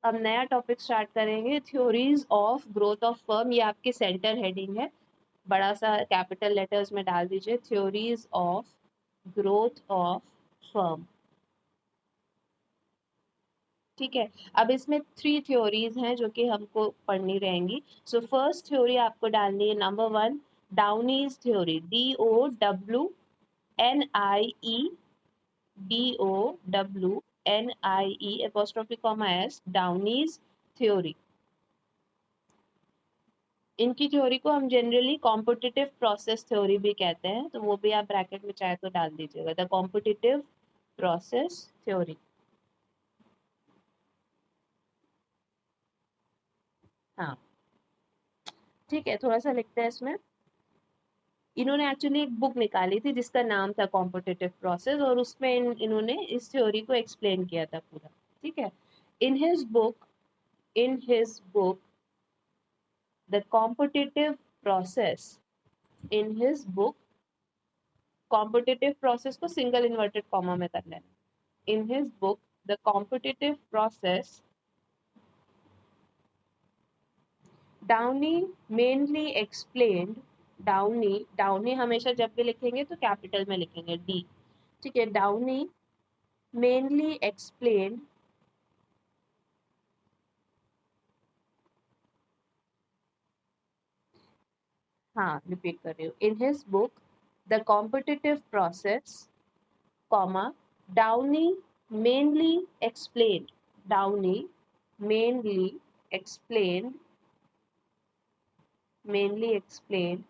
अब नया topic start करेंगे, theories of growth of firm. ये आपके सेंटर हेडिंग है, बड़ा सा कैपिटल लेटर्स में डाल दीजिए, theories of growth of firm. ठीक है, अब इसमें 3 थ्योरीज हैं जो कि हमको पढ़नी रहेंगी। सो फर्स्ट थ्योरी आपको डालनी है number 1, Downie's theory, DOWNIE apostrophe comma S, Downie's theory. इनकी थ्योरी को हम जनरली कॉम्पिटिटिव प्रोसेस थ्योरी भी कहते हैं, तो वो भी आप ब्रैकेट में चाहे तो डाल दीजिएगा, द कॉम्पिटिटिव प्रोसेस थ्योरी। हाँ ठीक है, थोड़ा सा लिखते हैं इसमें। इन्होंने एक्चुअली एक बुक निकाली थी जिसका नाम था कॉम्पिटिटिव प्रोसेस, और उसमें इन्होंने इस थ्योरी को एक्सप्लेन किया था पूरा। ठीक है, in his book the competitive process, in his book, competitive process को सिंगल इन्वर्टेड कॉमा में कर लेना, in his book the competitive process, Downey mainly explained, Downey हमेशा जब भी लिखेंगे तो कैपिटल में लिखेंगे डी। ठीक है, डाउनी मेनली एक्सप्लेन्ड हाँ रिपीट कर रही हूँ, in his book the competitive process, comma, Downey mainly explained, Downey mainly explained, mainly explained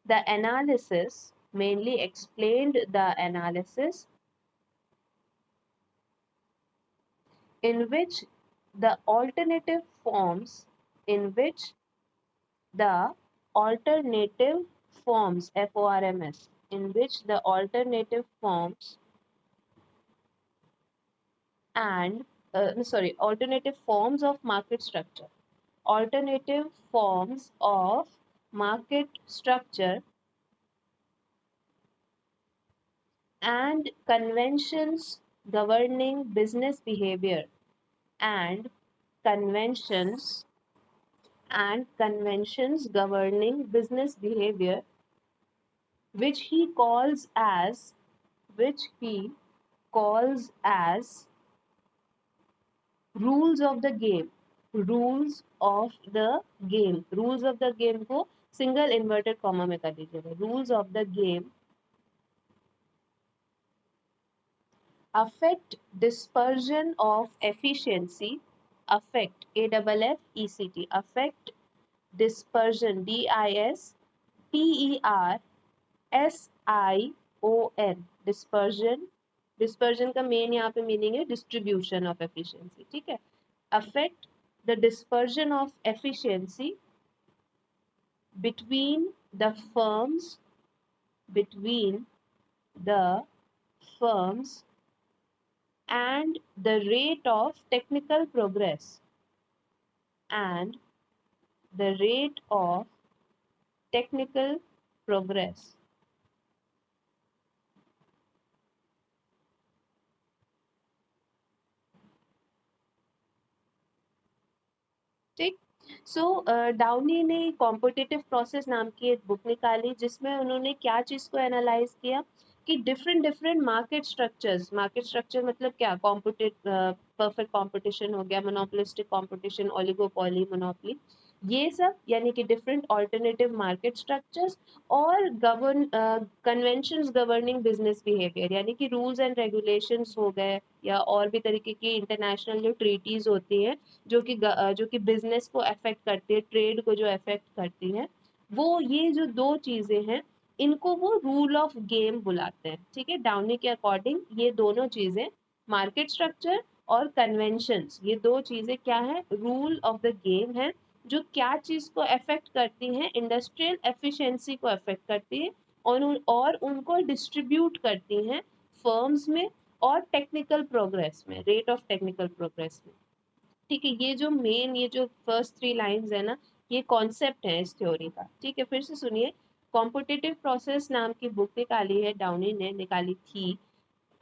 the analysis, mainly explained the analysis in which the alternative forms, in which the alternative forms, FORMS, in which the alternative forms and alternative forms of market structure, alternative forms of market structure and conventions governing business behavior, and conventions governing business behavior, which he calls as, which he calls as rules of the game, rules of the game, rules of the game को single inverted comma में कर दीजिएगा, rules of the game affect dispersion of efficiency, affect, AFFECT, affect dispersion, DISPERSION, dispersion, dispersion का main यहाँ पे meaning है distribution of efficiency. ठीक है, affect the dispersion of efficiency between the firms, between the firms and the rate of technical progress, and the rate of technical progress. ठीक, सो downy ने competitive process नाम की एक बुक निकाली जिसमें उन्होंने क्या चीज को एनालाइज किया कि different different market structures, market structure मतलब क्या, परफेक्ट कंपटीशन हो गया, मोनोपोलिस्टिक कंपटीशन, ओलिगोपोली, मोनोपोली, ये सब, यानी कि डिफरेंट ऑल्टरनेटिव मार्केट स्ट्रक्चर्स, और कन्वेंशंस गवर्निंग बिजनेस बिहेवियर, यानी कि रूल्स एंड रेगुलेशंस हो गए, या और भी तरीके की इंटरनेशनल जो ट्रीटीज होती हैं जो कि बिजनेस को अफेक्ट करती है, ट्रेड को जो अफेक्ट करती है, वो ये जो 2 चीजें हैं इनको वो रूल ऑफ गेम बुलाते हैं। ठीक है, डाउनी के अकॉर्डिंग ये दोनों चीजें, मार्केट स्ट्रक्चर और कन्वेंशंस, ये 2 चीजें क्या है, रूल ऑफ द गेम है, जो क्या चीज को अफेक्ट करती हैं, इंडस्ट्रियल एफिशिएंसी को अफेक्ट करती है, और उनको डिस्ट्रीब्यूट करती हैं फर्म्स में और टेक्निकल प्रोग्रेस में, रेट ऑफ टेक्निकल प्रोग्रेस में। ठीक है, ये जो मेन, ये जो फर्स्ट 3 लाइंस है ना, ये कॉन्सेप्ट है इस थ्योरी का। ठीक है, फिर से सुनिए, कॉम्पिटिटिव प्रोसेस नाम की बुक निकाली है, डाउनी ने निकाली थी,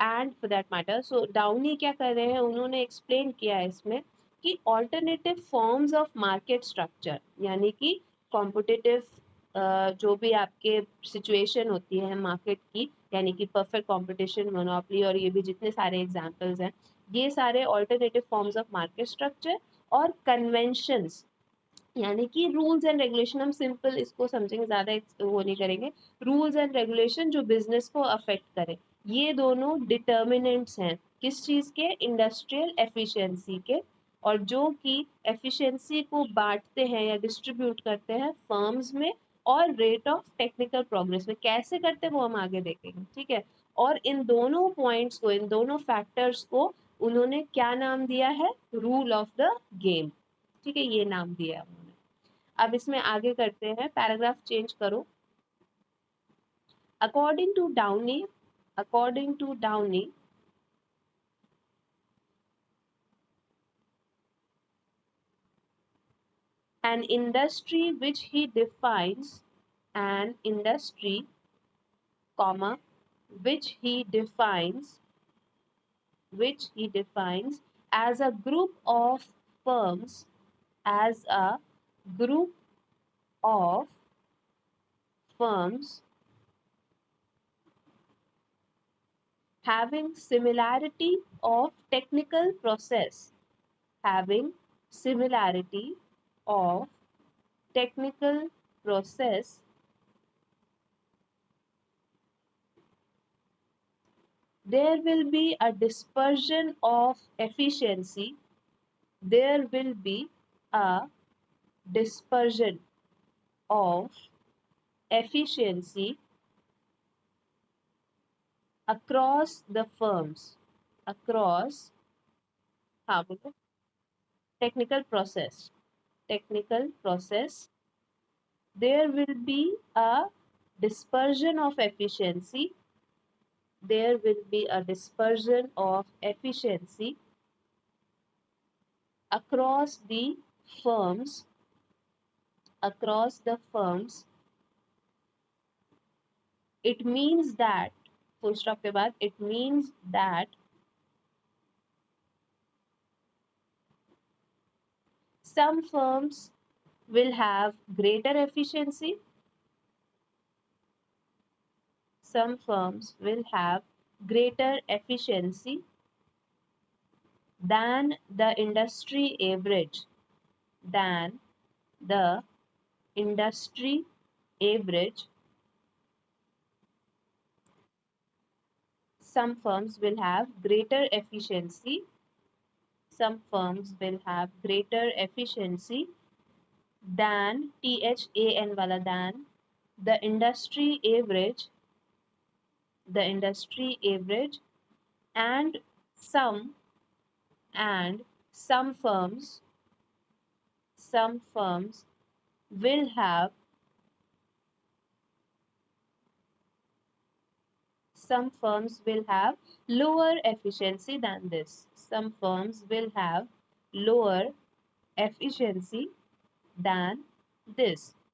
and for that matter, so Downey क्या कर रहे हैं, उन्होंने एक्सप्लेन किया है इसमें कि alternative forms of market structure, यानी कि कॉम्पिटिटिव जो भी आपके सिचुएशन होती है मार्केट की, यानी कि परफेक्ट कंपटीशन, मोनोपोली और ये भी जितने सारे एग्जांपल्स हैं, ये सारे alternative forms of market structure और कन्वेंशंस, यानी कि रूल्स एंड रेगुलेशन, हम सिंपल इसको समझेंगे, ज्यादा वो नहीं करेंगे, रूल्स एंड रेगुलेशन जो बिजनेस को अफेक्ट करे, ये दोनों डिटर्मिनेंट्स हैं किस चीज के, इंडस्ट्रियल एफिशिएंसी के, और जो कि एफिशिएंसी को बांटते हैं या डिस्ट्रीब्यूट करते हैं फर्म्स में, और रेट ऑफ टेक्निकल प्रोग्रेस में कैसे करते हैं वो हम आगे देखेंगे, ठीक है। और इन दोनों पॉइंट्स को, इन दोनों फैक्टर्स को उन्होंने क्या नाम दिया है, रूल ऑफ द गेम, ठीक है, ये नाम दिया है उन्होंने। अब इसमें आगे करते हैं, पैराग्राफ चेंज करो। According to Downey, according to Downey, an industry which he defines, an industry, comma, which he defines, which he defines as a group of firms, as a group of firms having similarity of technical process, having similarity of technical process, there will be a dispersion of efficiency, there will be a dispersion of efficiency across the firms, across, हाँ बोलो, technical process, technical process, there will be a dispersion of efficiency, there will be a dispersion of efficiency across the firms, across the firms. It means that, full stop के बाद, it means that some firms will have greater efficiency, some firms will have greater efficiency than the industry average, than the industry average. Some firms will have greater efficiency, some firms will have greater efficiency than, THAN wala than, the industry average, the industry average, and some, and some firms, some firms will have, some firms will have lower efficiency than this, some firms will have lower efficiency than this.